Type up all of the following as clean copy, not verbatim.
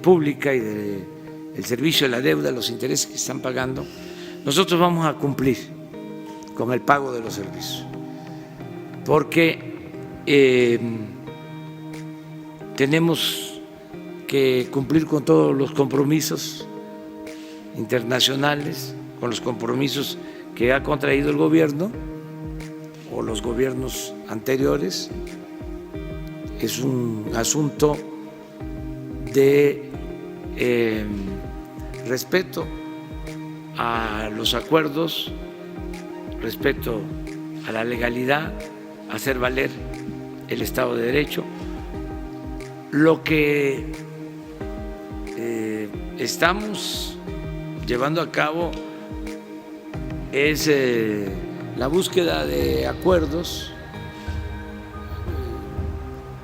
pública y del servicio de la deuda, los intereses que están pagando, nosotros vamos a cumplir con el pago de los servicios, porque tenemos que cumplir con todos los compromisos internacionales, con los compromisos que ha contraído el gobierno o los gobiernos anteriores. Es un asunto de respeto a los acuerdos, respeto a la legalidad, hacer valer el Estado de Derecho. Lo que estamos llevando a cabo es la búsqueda de acuerdos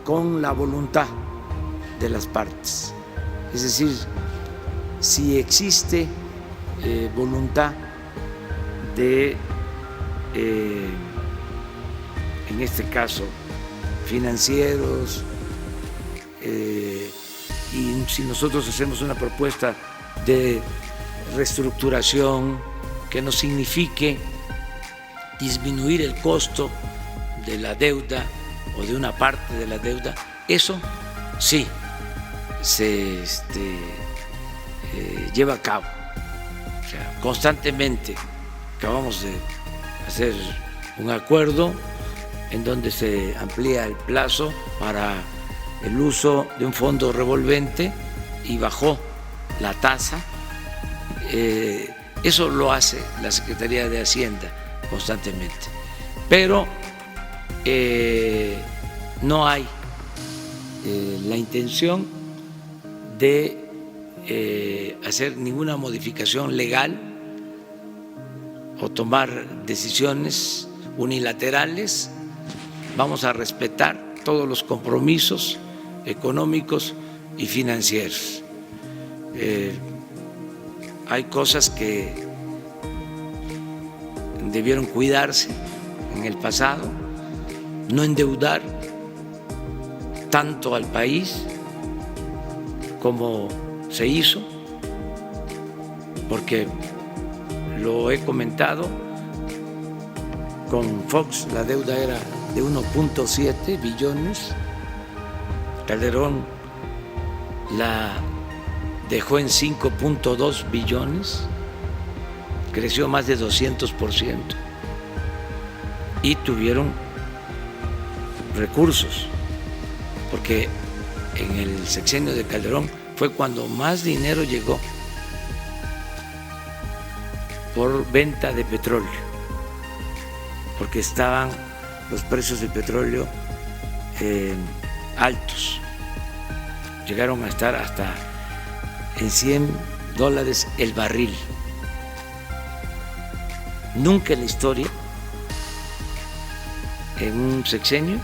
con la voluntad de las partes. Es decir, si existe voluntad de, en este caso, financieros, y si nosotros hacemos una propuesta de reestructuración que nos signifique disminuir el costo de la deuda o de una parte de la deuda, eso sí se lleva a cabo. O sea, constantemente acabamos de hacer un acuerdo en donde se amplía el plazo para el uso de un fondo revolvente y bajó la tasa. Eso lo hace la Secretaría de Hacienda constantemente, pero no hay la intención de hacer ninguna modificación legal o tomar decisiones unilaterales. Vamos a respetar todos los compromisos económicos y financieros. Hay cosas que debieron cuidarse en el pasado, no endeudar tanto al país como se hizo, porque lo he comentado, con Fox la deuda era de 1.7 billones, Calderón la dejó en 5.2 billones, creció más de 200% y tuvieron recursos, porque en el sexenio de Calderón fue cuando más dinero llegó por venta de petróleo, porque estaban los precios del petróleo altos, llegaron a estar hasta en $100 el barril. Nunca en la historia, en un sexenio,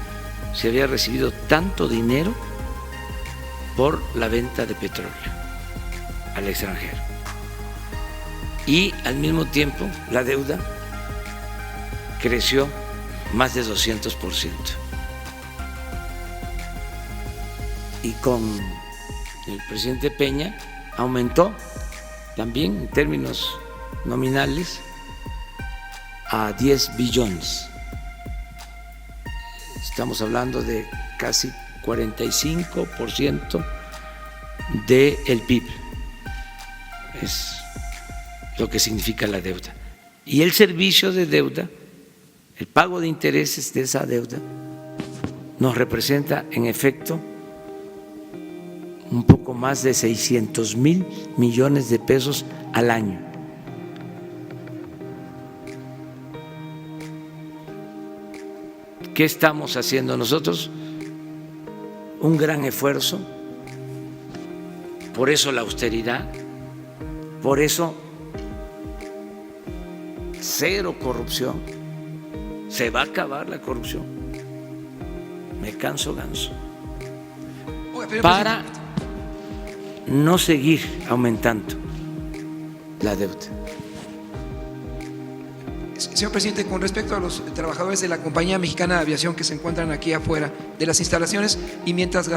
se había recibido tanto dinero por la venta de petróleo al extranjero. Y al mismo tiempo la deuda creció más de 200%. Y con el presidente Peña aumentó también en términos nominales a 10 billones. Estamos hablando de casi 45% del PIB. Es lo que significa la deuda. Y el servicio de deuda, el pago de intereses de esa deuda, nos representa en efecto un poco más de 600,000 millones de pesos al año. ¿Qué estamos haciendo nosotros? Un gran esfuerzo, por eso la austeridad, por eso cero corrupción. Se va a acabar la corrupción. Me canso ganso. Para no seguir aumentando la deuda. Señor presidente, con respecto a los trabajadores de la Compañía Mexicana de Aviación que se encuentran aquí afuera de las instalaciones, y mientras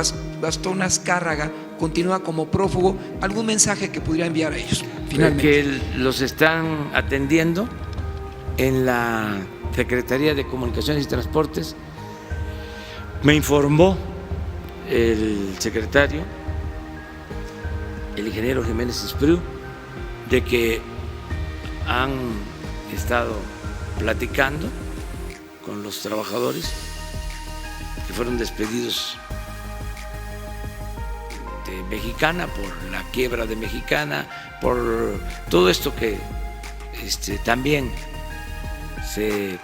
Gastón Azcárraga continúa como prófugo. ¿Algún mensaje que pudiera enviar a ellos? Finalmente. Que los están atendiendo en la Secretaría de Comunicaciones y Transportes. Me informó el secretario, el ingeniero Jiménez Espriu, de que han estado platicando con los trabajadores que fueron despedidos de Mexicana por la quiebra de Mexicana, por todo esto que también se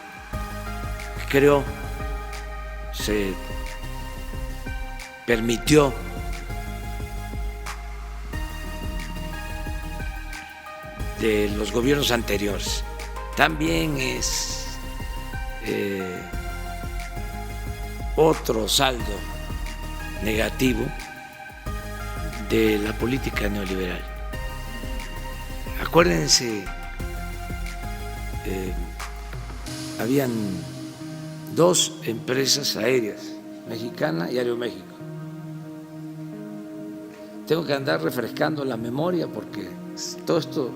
creó, se permitió de los gobiernos anteriores. También es otro saldo negativo de la política neoliberal. Acuérdense, habían dos empresas aéreas, Mexicana y Aeroméxico. Tengo que andar refrescando la memoria porque todo esto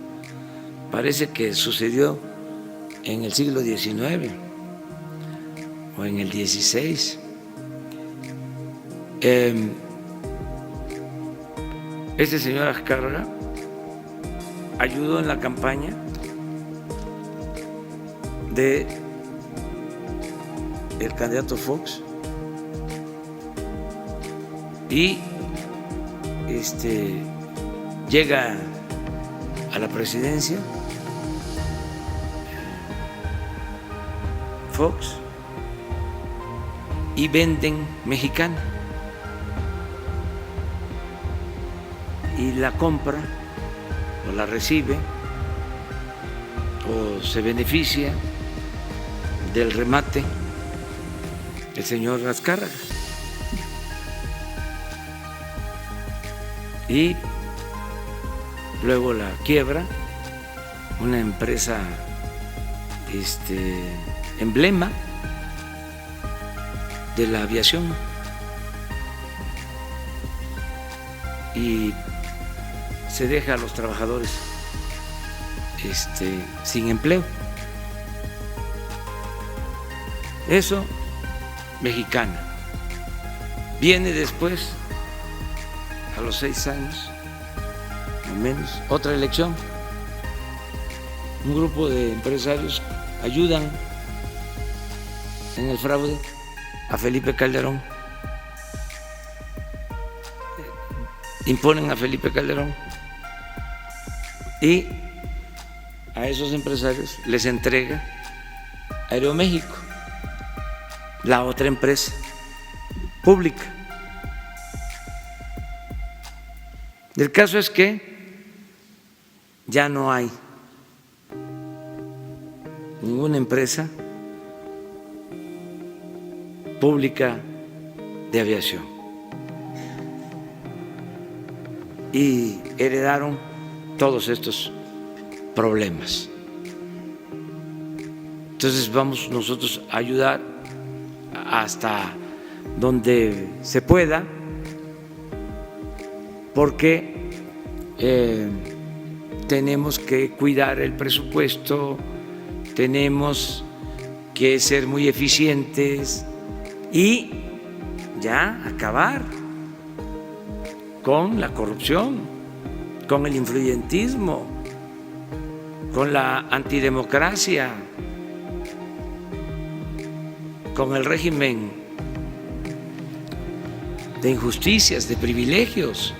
parece que sucedió en el siglo XIX o en el XVI. Este señor Azcárraga ayudó en la campaña de el candidato Fox y llega a la presidencia Fox y venden Mexicana y la compra o la recibe o se beneficia del remate el señor Azcárraga. Y luego la quiebra una empresa emblema de la aviación y se deja a los trabajadores sin empleo. Eso, Mexicana. Viene después, a los 6 años, o menos, otra elección. Un grupo de empresarios ayudan en el fraude a Felipe Calderón. Imponen a Felipe Calderón y a esos empresarios les entrega Aeroméxico, la otra empresa pública. El caso es que ya no hay ninguna empresa pública de aviación y heredaron todos estos problemas. Entonces vamos nosotros a ayudar hasta donde se pueda, porque tenemos que cuidar el presupuesto, tenemos que ser muy eficientes y ya acabar con la corrupción, con el influyentismo, con la antidemocracia, con el régimen de injusticias, de privilegios.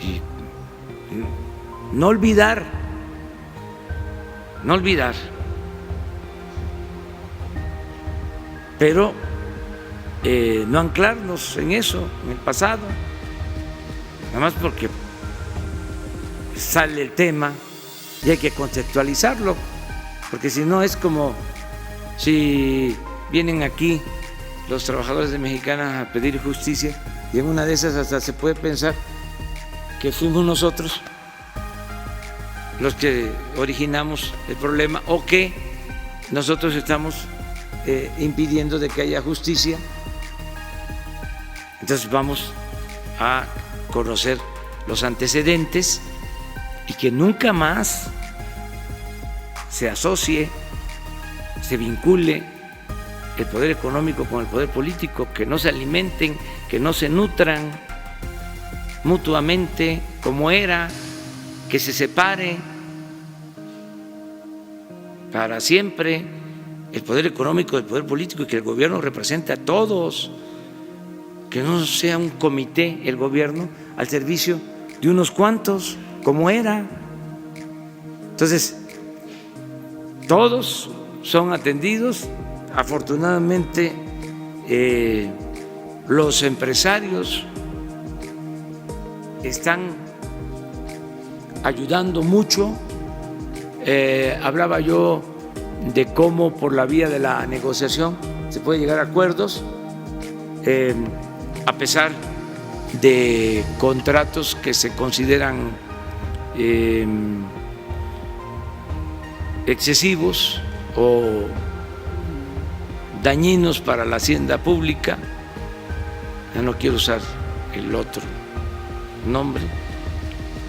Y no olvidar, pero no anclarnos en eso, en el pasado, nada más porque sale el tema y hay que contextualizarlo, porque si no es como si vienen aquí los trabajadores de Mexicana a pedir justicia y en una de esas hasta se puede pensar que fuimos nosotros los que originamos el problema o que nosotros estamos impidiendo de que haya justicia. Entonces vamos a conocer los antecedentes y que nunca más se asocie, se vincule el poder económico con el poder político, que no se alimenten, que no se nutran mutuamente como era, que se separe para siempre el poder económico del poder político y que el gobierno represente a todos, que no sea un comité el gobierno al servicio de unos cuantos como era. Entonces, todos son atendidos. Afortunadamente, los empresarios están ayudando mucho. Hablaba yo de cómo por la vía de la negociación se puede llegar a acuerdos, a pesar de contratos que se consideran excesivos o dañinos para la hacienda pública. Ya no quiero usar el otro nombre.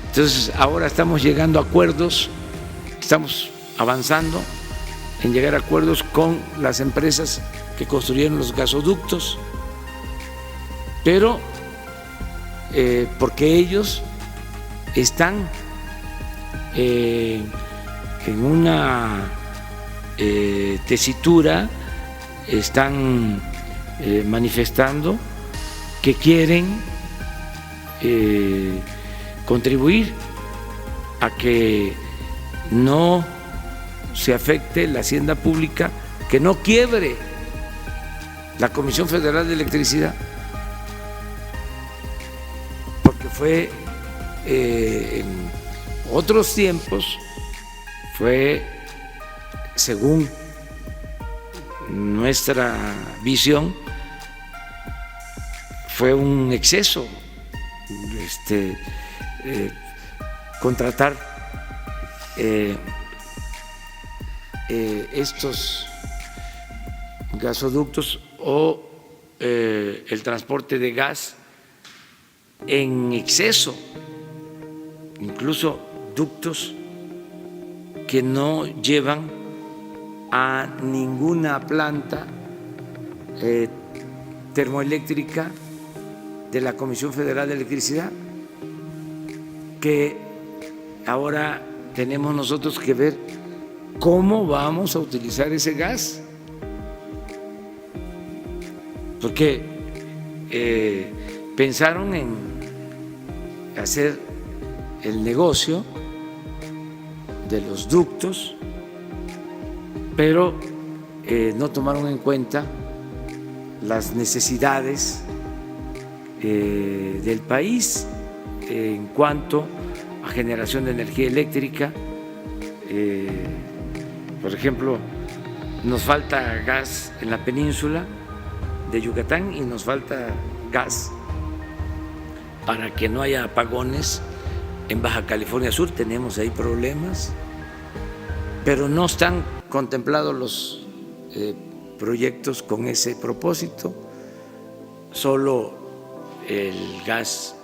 Entonces ahora estamos llegando a acuerdos, estamos avanzando en llegar a acuerdos con las empresas que construyeron los gasoductos, pero porque ellos están en una tesitura, están manifestando que quieren contribuir a que no se afecte la hacienda pública, que no quiebre la Comisión Federal de Electricidad, porque fue en otros tiempos, fue, según nuestra visión, fue un exceso contratar estos gasoductos o el transporte de gas en exceso, incluso ductos que no llevan a ninguna planta termoeléctrica de la Comisión Federal de Electricidad, que ahora tenemos nosotros que ver cómo vamos a utilizar ese gas, porque pensaron en hacer el negocio de los ductos, pero no tomaron en cuenta las necesidades del país en cuanto a generación de energía eléctrica. Por ejemplo, nos falta gas en la península de Yucatán y nos falta gas para que no haya apagones en Baja California Sur. Tenemos ahí problemas, pero no están contemplados los proyectos con ese propósito. Solo el gas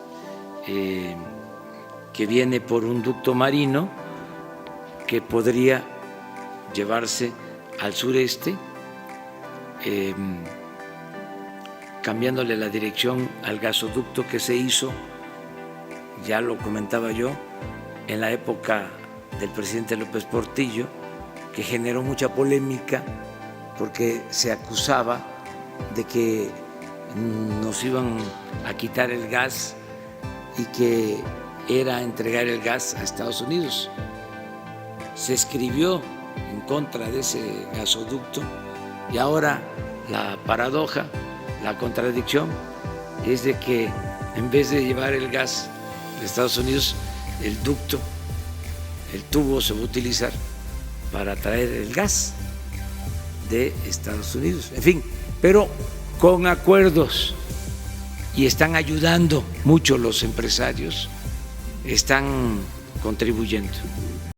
que viene por un ducto marino que podría llevarse al sureste, cambiándole la dirección al gasoducto que se hizo, ya lo comentaba yo, en la época del presidente López Portillo, que generó mucha polémica porque se acusaba de que nos iban a quitar el gas y que era entregar el gas a Estados Unidos. Se escribió en contra de ese gasoducto y ahora la paradoja, la contradicción es de que en vez de llevar el gas de Estados Unidos, el ducto, el tubo se va a utilizar para traer el gas de Estados Unidos. En fin, pero con acuerdos, y están ayudando mucho los empresarios, están contribuyendo.